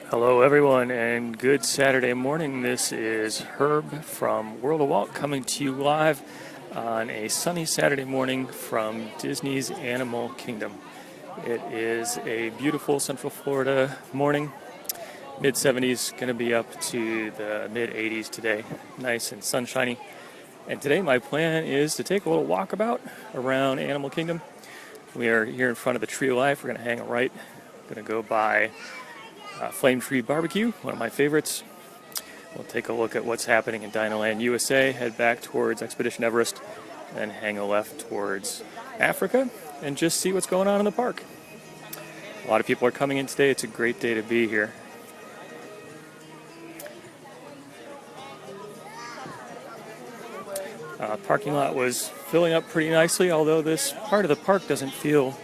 Hello, everyone, and good Saturday morning. This is Herb from World of Walt coming to you live on a sunny Saturday morning from Disney's Animal Kingdom. It is a beautiful Central Florida morning. Mid 70s, going to be up to the mid 80s today. Nice and sunshiny. And today, my plan is to take a little walkabout around Animal Kingdom. We are here in front of the Tree of Life. We're going to hang a right. Going to go by Flame Tree Barbecue, one of my favorites. We'll take a look at what's happening in Dinoland USA, head back towards Expedition Everest, then hang a left towards Africa, and just see what's going on in the park. A lot of people are coming in today. It's a great day to be here. Parking lot was filling up pretty nicely, although this part of the park doesn't feel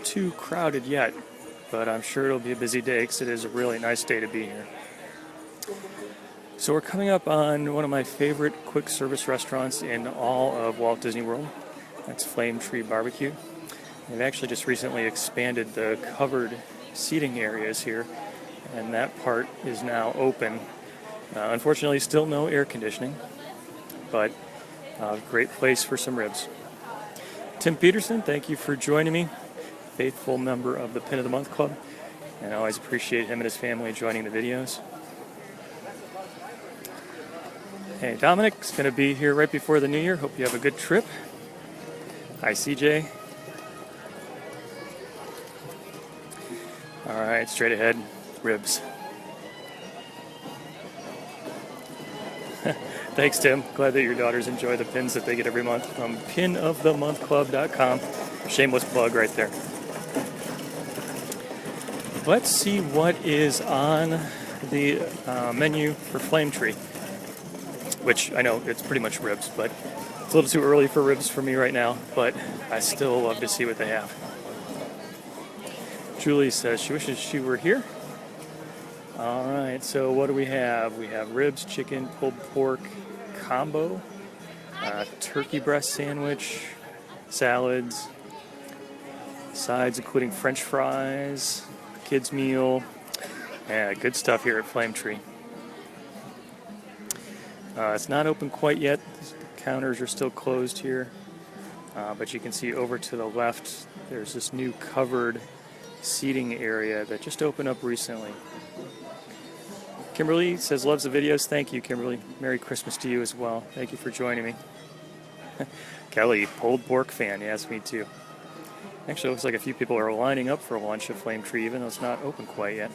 too crowded yet. But I'm sure it'll be a busy day because it is a really nice day to be here. So we're coming up on one of my favorite quick service restaurants in all of Walt Disney World. That's Flame Tree Barbecue. They've actually just recently expanded the covered seating areas here, and that part is now open. Unfortunately, still no air conditioning, but a great place for some ribs. Tim Peterson, thank you for joining me. Faithful member of the Pin of the Month Club, and I always appreciate him and his family joining the videos. Hey, Dominic's going to be here right before the new year. Hope you have a good trip. Hi, CJ. All right, straight ahead, ribs. Thanks, Tim. Glad that your daughters enjoy the pins that they get every month from pinofthemonthclub.com. Shameless plug right there. Let's see what is on the menu for Flame Tree, which I know it's pretty much ribs, but it's a little too early for ribs for me right now, but I still love to see what they have. Julie says she wishes she were here. All right, so what do we have? We have ribs, chicken, pulled pork combo, turkey breast sandwich, salads, sides including French fries, kids meal. Yeah, good stuff here at Flame Tree. It's not open quite yet. The counters are still closed here, but you can see over to the left there's this new covered seating area that just opened up recently. Kimberly says loves the videos. Thank you, Kimberly. Merry Christmas to you as well. Thank you for joining me. Kelly, pulled pork fan. Yes, me too. Actually, it looks like a few people are lining up for lunch at Flame Tree, even though it's not open quite yet.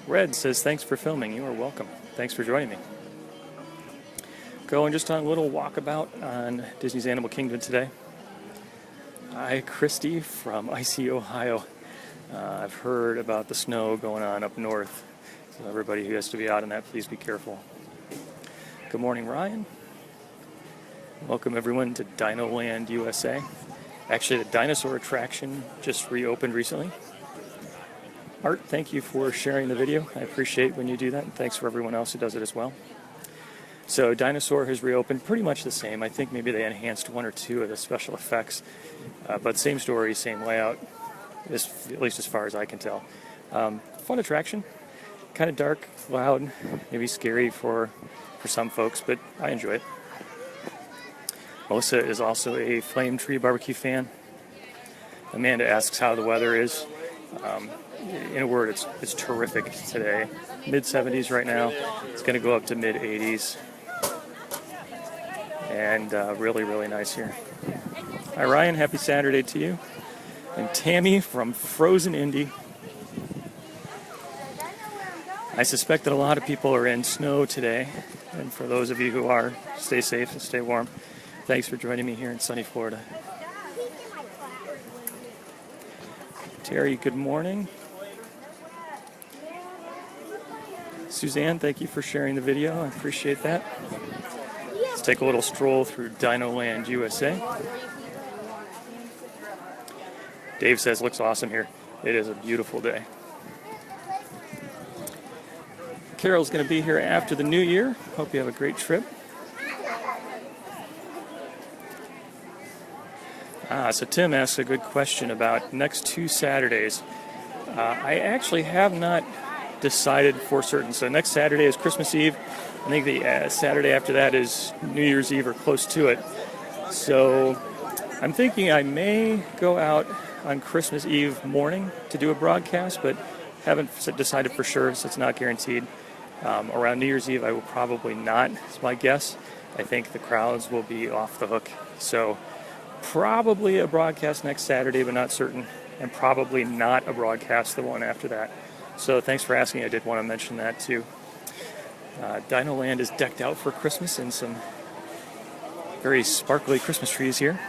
Red says, thanks for filming. You are welcome. Thanks for joining me. Going just on a little walkabout on Disney's Animal Kingdom today. Hi, Christy from Icy, Ohio. I've heard about the snow going on up north. So everybody who has to be out in that, please be careful. Good morning, Ryan. Welcome, everyone, to Dinoland USA. Actually, the dinosaur attraction just reopened recently. Art, thank you for sharing the video. I appreciate when you do that, and thanks for everyone else who does it as well. So Dinosaur has reopened pretty much the same. I think maybe they enhanced one or two of the special effects, but same story, same layout, at least as far as I can tell. Fun attraction, kind of dark, loud, maybe scary for some folks, but I enjoy it. Melissa is also a Flame Tree Barbecue fan. Amanda asks how the weather is. In a word, it's terrific today. Mid-70s right now. It's going to go up to mid-80s. And really, really nice here. Hi, Ryan. Happy Saturday to you. And Tammy from Frozen Indy. I suspect that a lot of people are in snow today. And for those of you who are, stay safe and stay warm. Thanks for joining me here in sunny Florida. Terry, good morning. Suzanne, thank you for sharing the video. I appreciate that. Let's take a little stroll through Dinoland USA. Dave says, looks awesome here. It is a beautiful day. Carol's going to be here after the new year. Hope you have a great trip. So Tim asks a good question about next two Saturdays. I actually have not decided for certain. So next Saturday is Christmas Eve. I think the Saturday after that is New Year's Eve or close to it. So I'm thinking I may go out on Christmas Eve morning to do a broadcast, but haven't decided for sure, so it's not guaranteed. Around New Year's Eve, I will probably not, is my guess. I think the crowds will be off the hook. So probably a broadcast next Saturday, but not certain. And probably not a broadcast the one after that. So thanks for asking. I did want to mention that too. Dino Land is decked out for Christmas in some very sparkly Christmas trees here.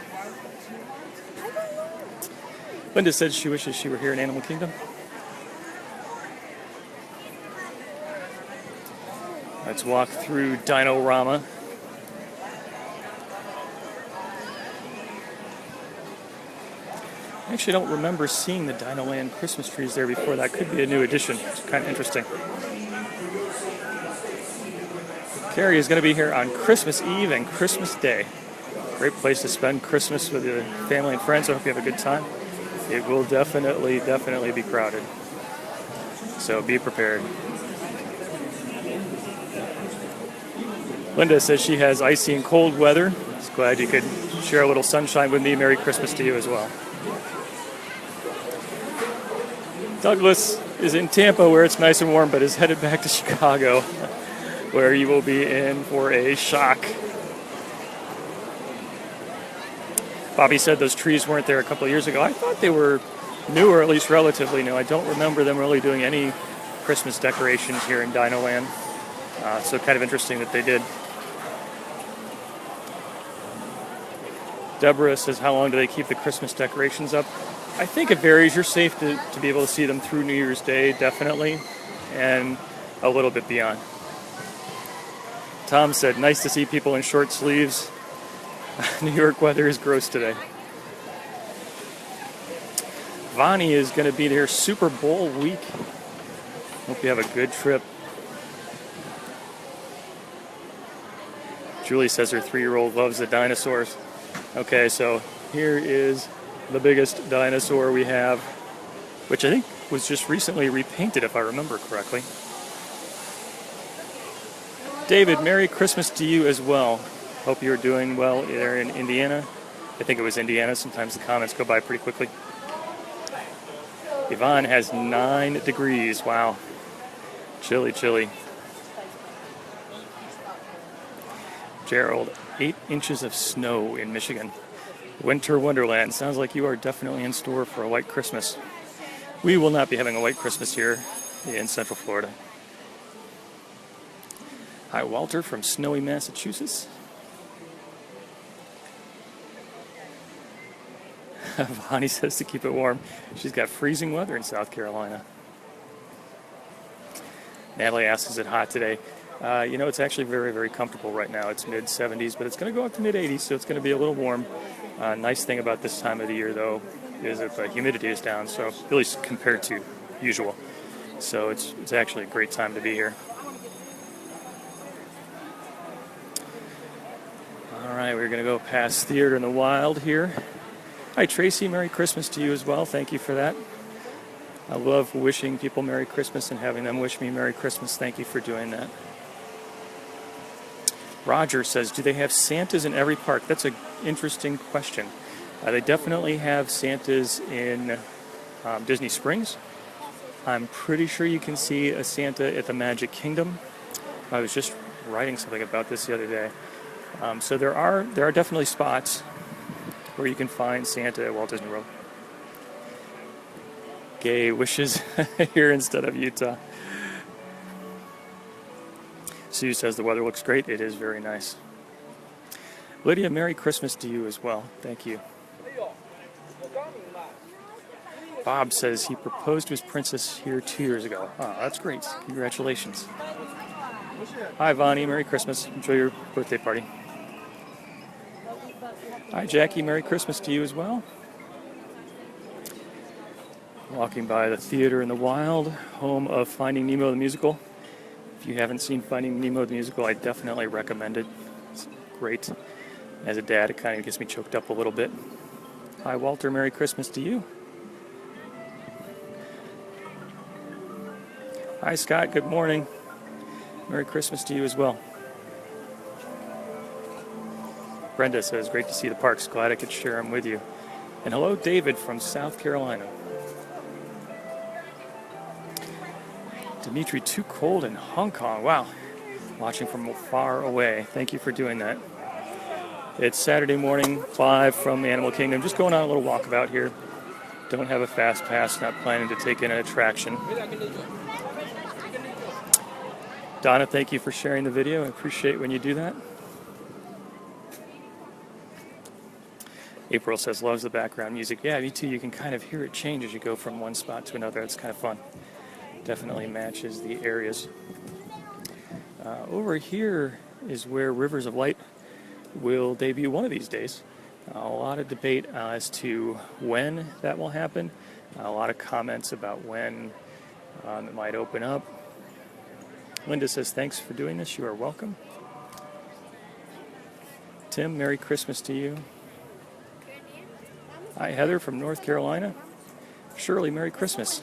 Linda said she wishes she were here in Animal Kingdom. Let's walk through Dino-Rama. I actually don't remember seeing the Dino Land Christmas trees there before. That could be a new addition. It's kind of interesting. Carrie is going to be here on Christmas Eve and Christmas Day. Great place to spend Christmas with your family and friends. I hope you have a good time. It will definitely be crowded. So be prepared. Linda says she has icy and cold weather. Just glad you could share a little sunshine with me. Merry Christmas to you as well. Douglas is in Tampa where it's nice and warm, but is headed back to Chicago where you will be in for a shock. Bobby said those trees weren't there a couple of years ago. I thought they were new, or at least relatively new. I don't remember them really doing any Christmas decorations here in Dino Land. So kind of interesting that they did. Deborah says, how long do they keep the Christmas decorations up? I think it varies. You're safe to be able to see them through New Year's Day, definitely, and a little bit beyond. Tom said, nice to see people in short sleeves. New York weather is gross today. Vonnie is going to be there Super Bowl week. Hope you have a good trip. Julie says her 3-year-old loves the dinosaurs. Okay, so here is the biggest dinosaur we have, which I think was just recently repainted, if I remember correctly. David, Merry Christmas to you as well. Hope you're doing well there in Indiana. I think it was Indiana. Sometimes the comments go by pretty quickly. Yvonne has 9 degrees. Wow. Chilly, chilly. Gerald, 8 inches of snow in Michigan. Winter Wonderland. Sounds like you are definitely in store for a white Christmas. We will not be having a white Christmas here in Central Florida. Hi, Walter from snowy Massachusetts. Bonnie says to keep it warm. She's got freezing weather in South Carolina. Natalie asks, is it hot today? It's actually very, very comfortable right now. It's mid-70s, but it's going to go up to mid-80s, so it's going to be a little warm. Nice thing about this time of the year, though, is that the humidity is down, so at least compared to usual. So it's actually a great time to be here. All right, we're going to go past Theater in the Wild here. Hi, Tracy. Merry Christmas to you as well. Thank you for that. I love wishing people Merry Christmas and having them wish me Merry Christmas. Thank you for doing that. Roger says, do they have Santas in every park? That's an interesting question. They definitely have Santas in Disney Springs. I'm pretty sure you can see a Santa at the Magic Kingdom. I was just writing something about this the other day. So there are definitely spots where you can find Santa at Walt Disney World. Gay wishes here instead of Utah. Sue says the weather looks great. It is very nice. Lydia, Merry Christmas to you as well. Thank you. Bob says he proposed to his princess here 2 years ago. Oh, that's great. Congratulations. Hi, Vonnie. Merry Christmas. Enjoy your birthday party. Hi, Jackie. Merry Christmas to you as well. Walking by the Theater in the Wild, home of Finding Nemo the Musical. If you haven't seen Finding Nemo the Musical, I definitely recommend it. It's great. As a dad, it kind of gets me choked up a little bit. Hi, Walter. Merry Christmas to you. Hi, Scott. Good morning. Merry Christmas to you as well. Brenda says, great to see the parks. Glad I could share them with you. And hello, David from South Carolina. Dimitri, too cold in Hong Kong. Wow. Watching from far away. Thank you for doing that. It's Saturday morning, live from Animal Kingdom. Just going on a little walkabout here. Don't have a fast pass, not planning to take in an attraction. Donna, thank you for sharing the video. I appreciate when you do that. April says, loves the background music. Yeah, me too. You can kind of hear it change as you go from one spot to another. It's kind of fun. Definitely matches the areas. Over here is where Rivers of Light will debut one of these days. A lot of debate as to when that will happen. A lot of comments about when it might open up. Linda says, thanks for doing this. You are welcome. Tim, Merry Christmas to you. Hi, Heather from North Carolina. Shirley, Merry Christmas.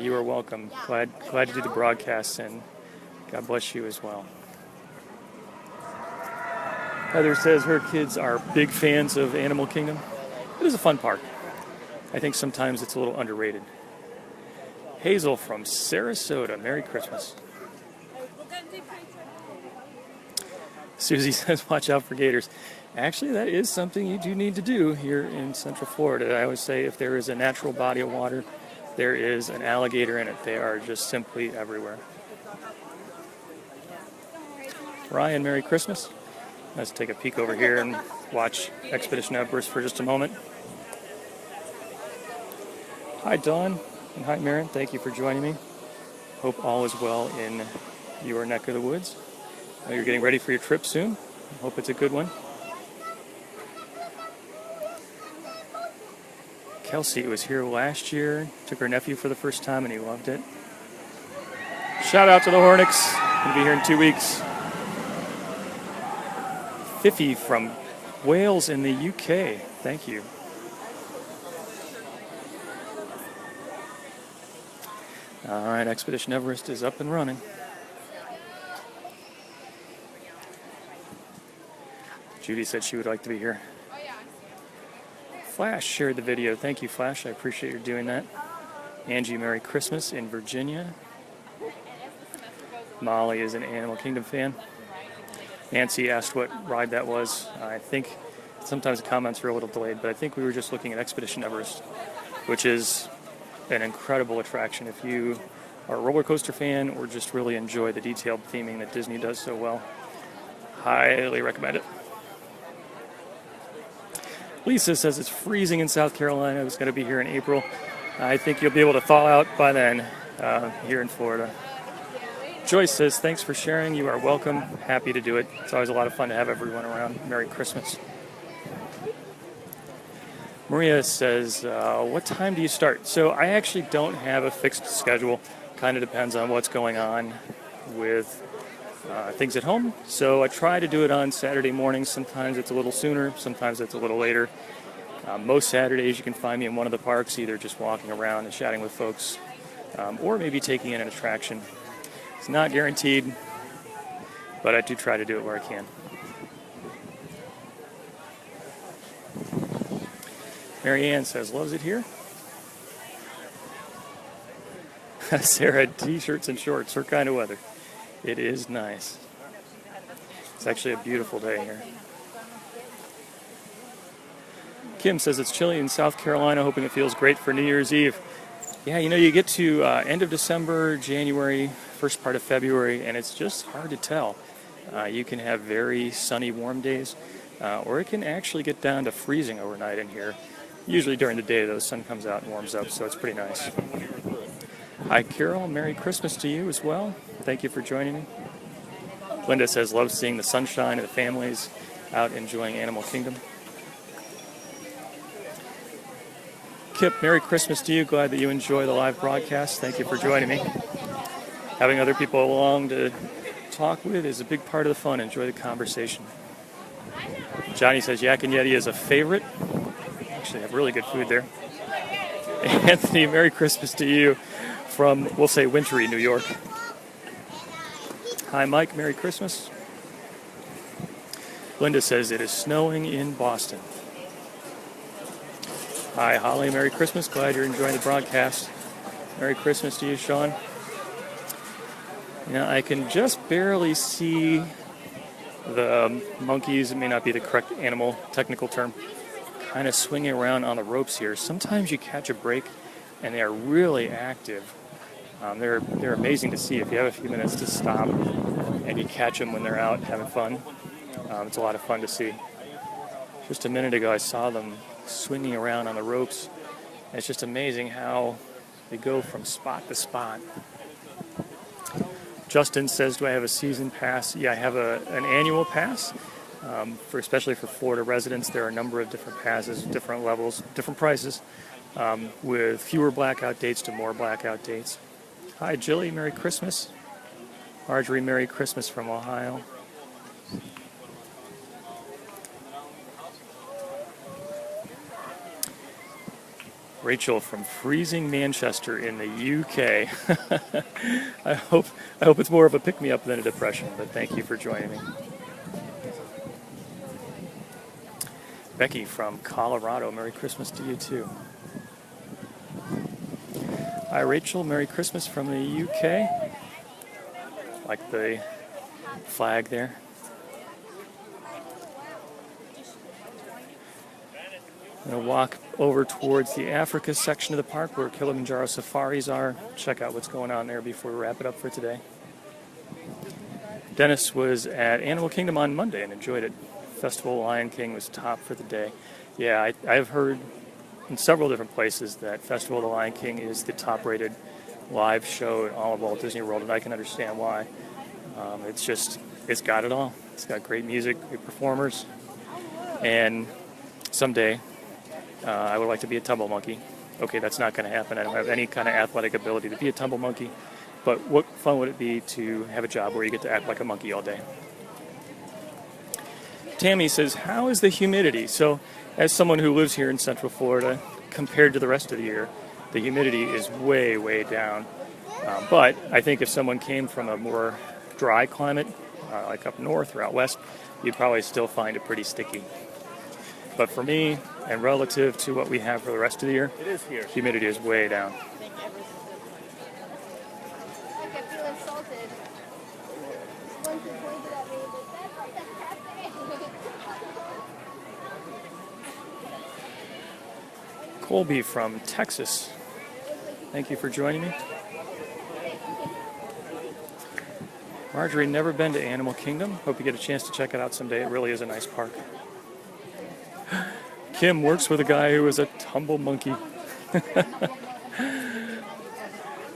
You are welcome. Glad to do the broadcast, and God bless you as well. Heather says her kids are big fans of Animal Kingdom. It is a fun park. I think sometimes it's a little underrated. Hazel from Sarasota, Merry Christmas. Susie says, watch out for gators. Actually, that is something you do need to do here in Central Florida. I always say if there is a natural body of water, there is an alligator in it. They are just simply everywhere. Ryan, Merry Christmas. Let's take a peek over here and watch Expedition Everest for just a moment. Hi, Dawn, and hi, Maren. Thank you for joining me. Hope all is well in your neck of the woods. I know you're getting ready for your trip soon. Hope it's a good one. Kelsey was here last year, took her nephew for the first time, and he loved it. Shout out to the Hornicks. Going to be here in 2 weeks. Fifi from Wales in the UK. Thank you. All right, Expedition Everest is up and running. Judy said she would like to be here. Flash shared the video. Thank you, Flash. I appreciate you doing that. Angie, Merry Christmas in Virginia. Molly is an Animal Kingdom fan. Nancy asked what ride that was. I think sometimes the comments are a little delayed, but I think we were just looking at Expedition Everest, which is an incredible attraction. If you are a roller coaster fan or just really enjoy the detailed theming that Disney does so well, highly recommend it. Lisa says it's freezing in South Carolina. It's going to be here in April. I think you'll be able to thaw out by then here in Florida. Joyce says, thanks for sharing. You are welcome. Happy to do it. It's always a lot of fun to have everyone around. Merry Christmas. Maria says, what time do you start? So I actually don't have a fixed schedule. Kind of depends on what's going on with things at home. So I try to do it on Saturday mornings. Sometimes it's a little sooner. Sometimes it's a little later. Most Saturdays you can find me in one of the parks, either just walking around and chatting with folks, or maybe taking in an attraction. It's not guaranteed, but I do try to do it where I can. Mary Ann says, loves it here. Sarah, t-shirts and shorts, her kind of weather. It is nice. It's actually a beautiful day here. Kim says it's chilly in South Carolina, hoping it feels great for New Year's Eve. Yeah, you know, you get to end of December, January, first part of February, and it's just hard to tell. You can have very sunny, warm days, or it can actually get down to freezing overnight in here. Usually during the day, though, the sun comes out and warms up, so it's pretty nice. Hi, Carol. Merry Christmas to you as well. Thank you for joining me. Linda says, loves seeing the sunshine and the families out enjoying Animal Kingdom. Kip, Merry Christmas to you. Glad that you enjoy the live broadcast. Thank you for joining me. Having other people along to talk with is a big part of the fun. Enjoy the conversation. Johnny says Yak and Yeti is a favorite. Actually have really good food there. Anthony, Merry Christmas to you. from, we'll say, wintry New York. Hi, Mike. Merry Christmas. Linda says it is snowing in Boston. Hi, Holly. Merry Christmas. Glad you're enjoying the broadcast. Merry Christmas to you, Sean. Now, I can just barely see the monkeys. It may not be the correct animal technical term. Kind of swinging around on the ropes here. Sometimes you catch a break, and they are really active. They're amazing to see if you have a few minutes to stop and you catch them when they're out having fun. It's a lot of fun to see. Just a minute ago, I saw them swinging around on the ropes. And it's just amazing how they go from spot to spot. Justin says, do I have a season pass? Yeah, I have an annual pass. Especially for Florida residents, there are a number of different passes, different levels, different prices, with fewer blackout dates to more blackout dates. Hi, Jilly. Merry Christmas. Marjorie, Merry Christmas from Ohio. Rachel from freezing Manchester in the UK. I hope it's more of a pick-me-up than a depression, but thank you for joining me. Becky from Colorado, Merry Christmas to you too. Hi, Rachel. Merry Christmas from the UK. Like the flag there. I'm going to walk over towards the Africa section of the park where Kilimanjaro safaris are. Check out what's going on there before we wrap it up for today. Dennis was at Animal Kingdom on Monday and enjoyed it. Festival Lion King was top for the day. Yeah, I've heard in several different places that Festival of the Lion King is the top-rated live show in all of Walt Disney World, and I can understand why. It's got it all. It's got great music, great performers, and someday I would like to be a tumble monkey. Okay, that's not going to happen. I don't have any kind of athletic ability to be a tumble monkey, but what fun would it be to have a job where you get to act like a monkey all day? Tammy says, how is the humidity? So, as someone who lives here in Central Florida, compared to the rest of the year, the humidity is way, way down. But I think if someone came from a more dry climate, like up north or out west, you'd probably still find it pretty sticky. But for me, and relative to what we have for the rest of the year, humidity is way down. Colby from Texas. Thank you for joining me. Marjorie, never been to Animal Kingdom. Hope you get a chance to check it out someday. It really is a nice park. Kim works with a guy who is a tumble monkey.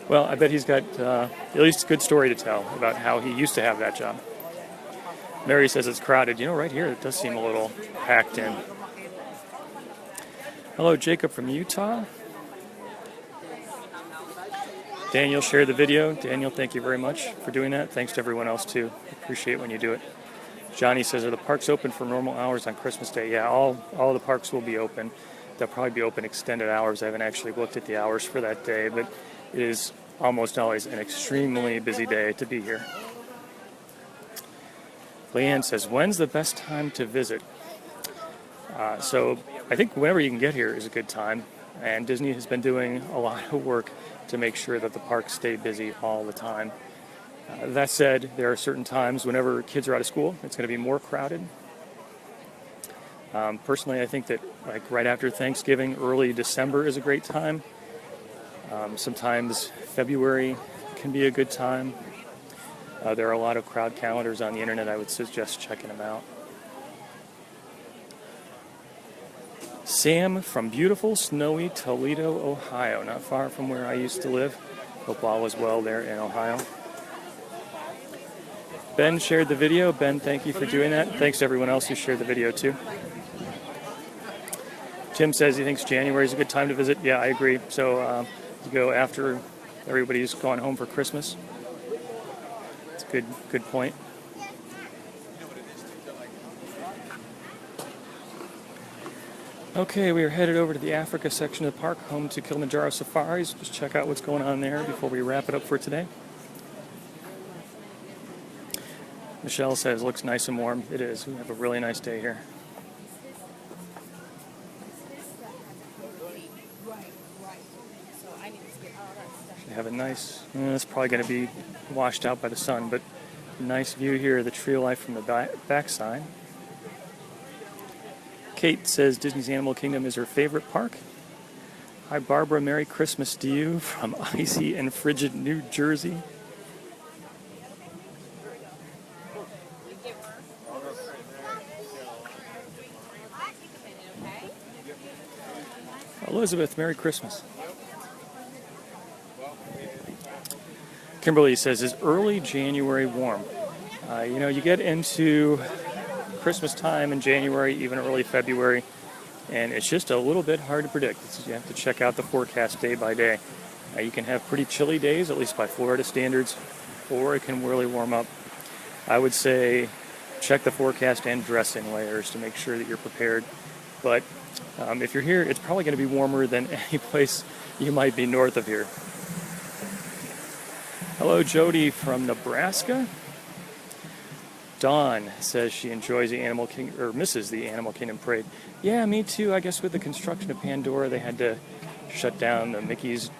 Well, I bet he's got at least a good story to tell about how he used to have that job. Mary says it's crowded. You know, right here it does seem a little packed in. Hello, Jacob from Utah. Daniel shared the video. Daniel, thank you very much for doing that. Thanks to everyone else, too. Appreciate when you do it. Johnny says, are the parks open for normal hours on Christmas Day? Yeah, all the parks will be open. They'll probably be open extended hours. I haven't actually looked at the hours for that day, but it is almost always an extremely busy day to be here. Leanne says, when's the best time to visit? So I think whenever you can get here is a good time, and Disney has been doing a lot of work to make sure that the parks stay busy all the time. That said, there are certain times whenever kids are out of school, it's going to be more crowded. Personally, I think that like right after Thanksgiving, early December is a great time. Sometimes February can be a good time. There are a lot of crowd calendars on the internet. I would suggest checking them out. Sam from beautiful, snowy Toledo, Ohio, not far from where I used to live. Hope all was well there in Ohio. Ben shared the video. Ben, thank you for doing that. Thanks to everyone else who shared the video too. Tim says he thinks January is a good time to visit. Yeah, I agree. So you go after everybody's gone home for Christmas. It's a good point. Okay, we are headed over to the Africa section of the park, home to Kilimanjaro Safaris. Just check out what's going on there before we wrap it up for today. Michelle says, looks nice and warm. It is. We have a really nice day here. We have a nice, it's probably going to be washed out by the sun, but nice view here of the tree of life from the backside. Kate says Disney's Animal Kingdom is her favorite park. Hi, Barbara. Merry Christmas to you from icy and frigid New Jersey. Elizabeth, Merry Christmas. Kimberly says, is early January warm? You get into Christmas time in January, even early February, and it's just a little bit hard to predict. You have to check out the forecast day by day. You can have pretty chilly days, at least by Florida standards, or it can really warm up. I would say check the forecast and dress in layers to make sure that you're prepared. But if you're here, it's probably going to be warmer than any place you might be north of here. Hello, Jody from Nebraska. Dawn says she enjoys the Animal Kingdom, or misses the Animal Kingdom parade. Yeah, me too. I guess with the construction of Pandora, they had to shut down the Mickey's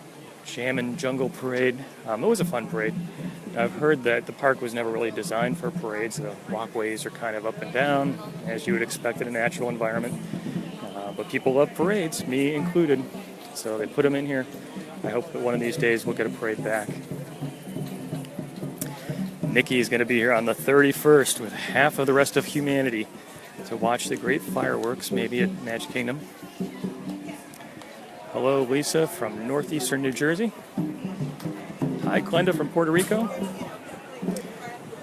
Jammin' Jungle Parade. It was a fun parade. I've heard that the park was never really designed for parades. The walkways are kind of up and down, as you would expect in a natural environment. But people love parades, me included. So they put them in here. I hope that one of these days we'll get a parade back. Nikki is going to be here on the 31st with half of the rest of humanity to watch the great fireworks, maybe at Magic Kingdom. Hello, Lisa from northeastern New Jersey. Hi, Glenda from Puerto Rico.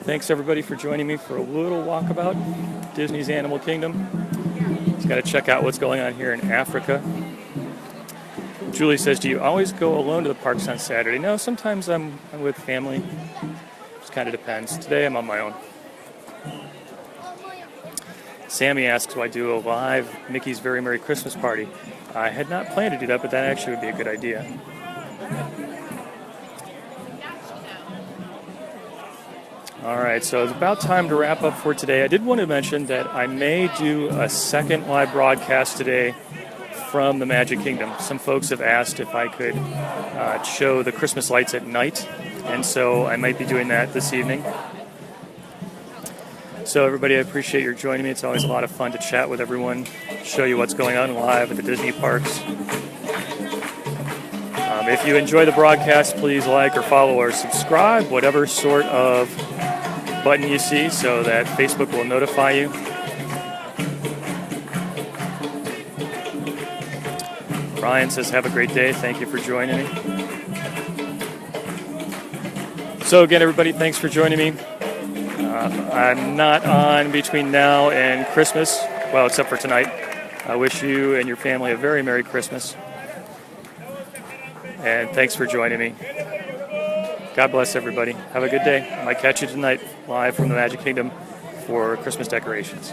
Thanks, everybody, for joining me for a little walkabout Disney's Animal Kingdom. Just got to check out what's going on here in Africa. Julie says, do you always go alone to the parks on Saturday? No, sometimes I'm with family. Kind of depends. Today I'm on my own. Sammy asks, do I do a live Mickey's Very Merry Christmas Party? I had not planned to do that, but that actually would be a good idea. All right, so it's about time to wrap up for today. I did want to mention that I may do a second live broadcast today from the Magic Kingdom. Some folks have asked if I could show the Christmas lights at night, and so I might be doing that this evening. So everybody, I appreciate your joining me. It's always a lot of fun to chat with everyone, show you what's going on live at the Disney parks. If you enjoy the broadcast, please like or follow or subscribe, whatever sort of button you see, so that Facebook will notify you. Ryan says, have a great day. Thank you for joining me. So again, everybody, thanks for joining me. I'm not on between now and Christmas, well, except for tonight. I wish you and your family a very Merry Christmas. And thanks for joining me. God bless everybody. Have a good day. I might catch you tonight live from the Magic Kingdom for Christmas decorations.